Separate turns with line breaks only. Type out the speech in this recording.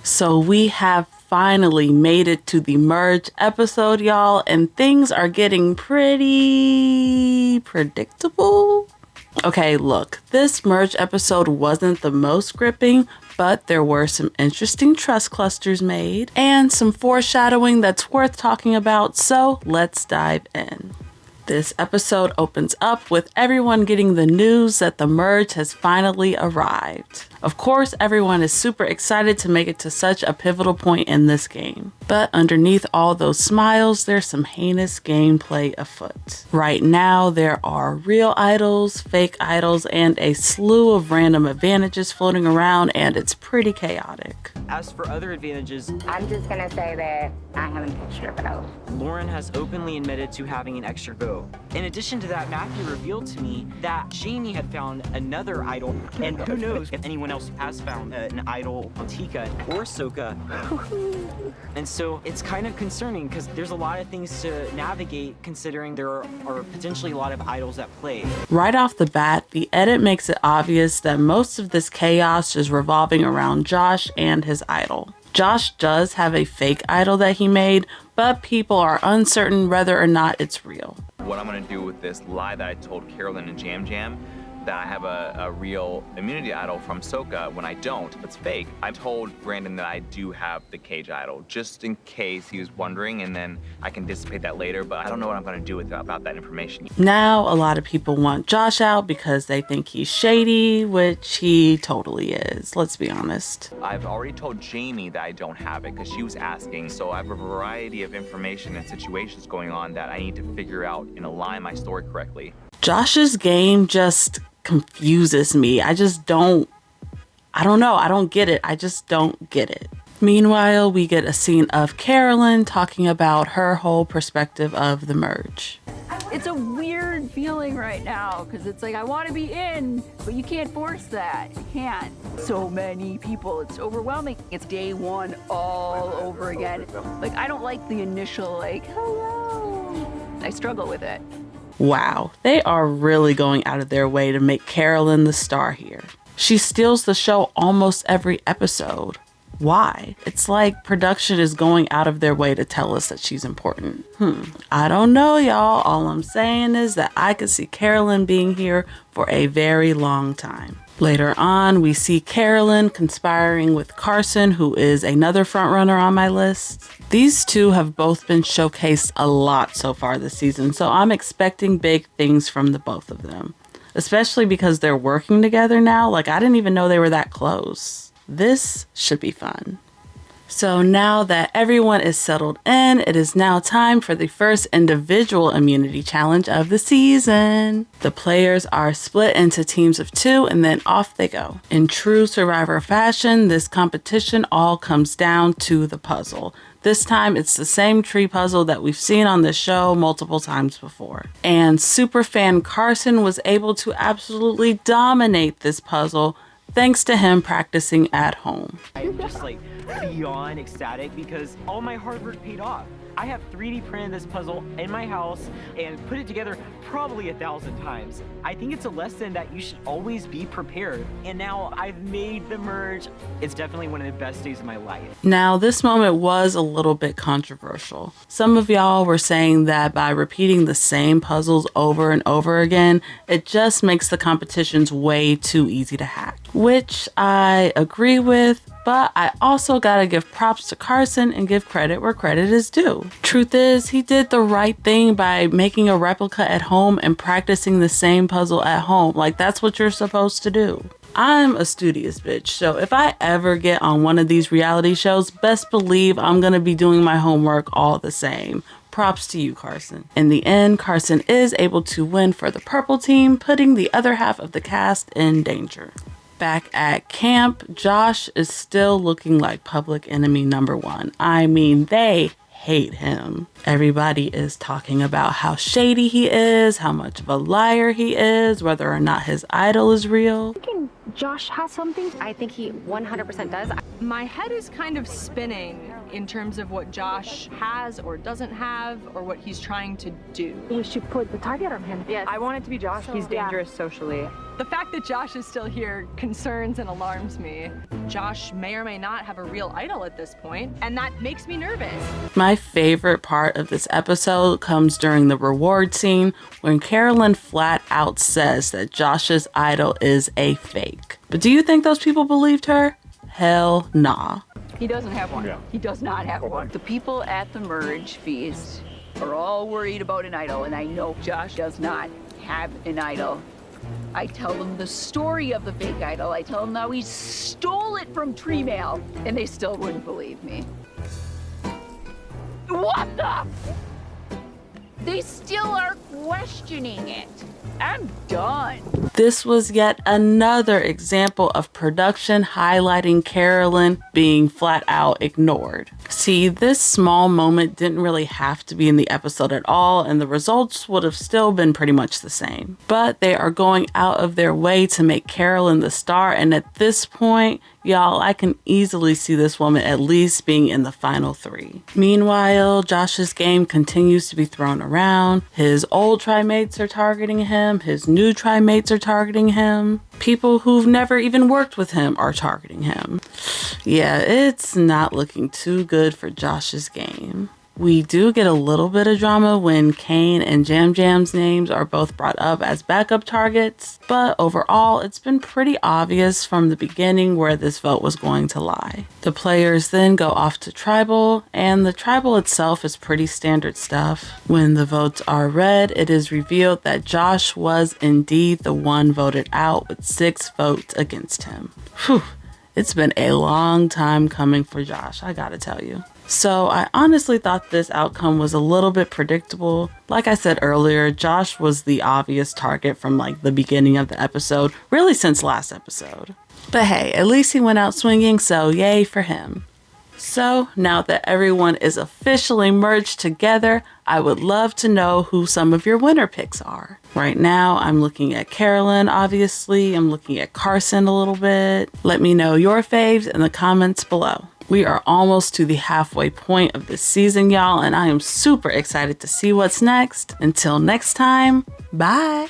So we have finally made it to the merge episode, y'all, and things are getting pretty predictable. Okay, look, this merge episode wasn't the most gripping, but there were some interesting trust clusters made and some foreshadowing that's worth talking about, so let's dive in. This episode opens up with everyone getting the news that the merge has finally arrived. Of course, everyone is super excited to make it to such a pivotal point in this game. But underneath all those smiles, there's some heinous gameplay afoot. Right now, there are real idols, fake idols, and a slew of random advantages floating around, and it's pretty chaotic.
As for other advantages,
I'm just gonna say that I have an extra vote.
Lauren has openly admitted to having an extra vote. In addition to that, Matthew revealed to me that Jaime had found another idol, and who knows if anyone else has found an idol on Tika or Soka. And so it's kind of concerning because there's a lot of things to navigate considering there are potentially a lot of idols at play.
Right off the bat, the edit makes it obvious that most of this chaos is revolving around Josh and his idol. Josh does have a fake idol that he made, but people are uncertain whether or not it's real.
What I'm gonna do with this lie that I told Carolyn and Jam Jam, that I have a real immunity idol from Soka when I don't, it's fake. I told Brandon that I do have the cage idol, just in case he was wondering, and then I can dissipate that later, but I don't know what I'm gonna do about that information.
Now, a lot of people want Josh out because they think he's shady, which he totally is, let's be honest.
I've already told Jaime that I don't have it because she was asking, so I have a variety of information and situations going on that I need to figure out and align my story correctly.
Josh's game just confuses me. I don't know. I don't get it. I just don't get it. Meanwhile, we get a scene of Carolyn talking about her whole perspective of the merge.
It's a weird feeling right now because it's like I want to be in, but you can't force that. You can't. So many people. It's overwhelming. It's day one all over again. Like, I don't like the initial, like, hello. I struggle with it.
Wow, they are really going out of their way to make Carolyn the star here. She steals the show almost every episode. Why? It's like production is going out of their way to tell us that she's important. I don't know, y'all. All I'm saying is that I could see Carolyn being here for a very long time. Later on, we see Carolyn conspiring with Carson, who is another frontrunner on my list. These two have both been showcased a lot so far this season, so I'm expecting big things from the both of them. Especially because they're working together now. Like, I didn't even know they were that close. This should be fun. So now that everyone is settled in, it is now time for the first individual immunity challenge of the season. The players are split into teams of 2 and then off they go. In true Survivor fashion, this competition all comes down to the puzzle. This time it's the same tree puzzle that we've seen on the show multiple times before. And superfan Carson was able to absolutely dominate this puzzle thanks to him practicing at home.
I'm just like beyond ecstatic because all my hard work paid off. I have 3D printed this puzzle in my house and put it together probably 1,000 times. I think it's a lesson that you should always be prepared. And now I've made the merge. It's definitely one of the best days of my life.
Now, this moment was a little bit controversial. Some of y'all were saying that by repeating the same puzzles over and over again, it just makes the competitions way too easy to hack, which I agree with. But I also gotta give props to Carson and give credit where credit is due. Truth is, he did the right thing by making a replica at home and practicing the same puzzle at home. Like, that's what you're supposed to do. I'm a studious bitch, so if I ever get on one of these reality shows, best believe I'm gonna be doing my homework all the same. Props to you, Carson. In the end, Carson is able to win for the purple team, putting the other half of the cast in danger. Back at camp, Josh is still looking like public enemy number 1. I mean, they hate him. Everybody is talking about how shady he is, how much of a liar he is, whether or not his idol is real.
Josh has something? I think he 100% does.
My head is kind of spinning in terms of what Josh has or doesn't have or what he's trying to do.
We should put the target on him.
Yes. I want it to be Josh. He's dangerous socially.
The fact that Josh is still here concerns and alarms me. Josh may or may not have a real idol at this point, and that makes me nervous.
My favorite part of this episode comes during the reward scene when Carolyn flat out says that Josh's idol is a fake. But do you think those people believed her? Hell nah.
He doesn't have one.
Yeah.
He does not have one. The people at the merge feast are all worried about an idol, and I know Josh does not have an idol. I tell them the story of the fake idol. I tell them how he stole it from Tree Mail, and they still wouldn't believe me. What the? They still are questioning it. I'm done.
This was yet another example of production highlighting Carolyn being flat out ignored. See, this small moment didn't really have to be in the episode at all, and the results would have still been pretty much the same. But they are going out of their way to make Carolyn the star, and at this point, y'all, I can easily see this woman at least being in the final 3. Meanwhile, Josh's game continues to be thrown around. His old tri-mates are targeting him. His new tri-mates are targeting him. People who've never even worked with him are targeting him. Yeah, it's not looking too good for Josh's game. We do get a little bit of drama when Kane and Jam Jam's names are both brought up as backup targets, but overall it's been pretty obvious from the beginning where this vote was going to lie. The players then go off to tribal, and the tribal itself is pretty standard stuff. When the votes are read, it is revealed that Josh was indeed the one voted out with 6 votes against him. Whew, it's been a long time coming for Josh, I gotta tell you. So I honestly thought this outcome was a little bit predictable. Like I said earlier, Josh was the obvious target from like the beginning of the episode, really since last episode. But hey, at least he went out swinging, so yay for him. So now that everyone is officially merged together, I would love to know who some of your winner picks are. Right now, I'm looking at Carolyn, obviously. I'm looking at Carson a little bit. Let me know your faves in the comments below. We are almost to the halfway point of this season, y'all, and I am super excited to see what's next. Until next time, bye.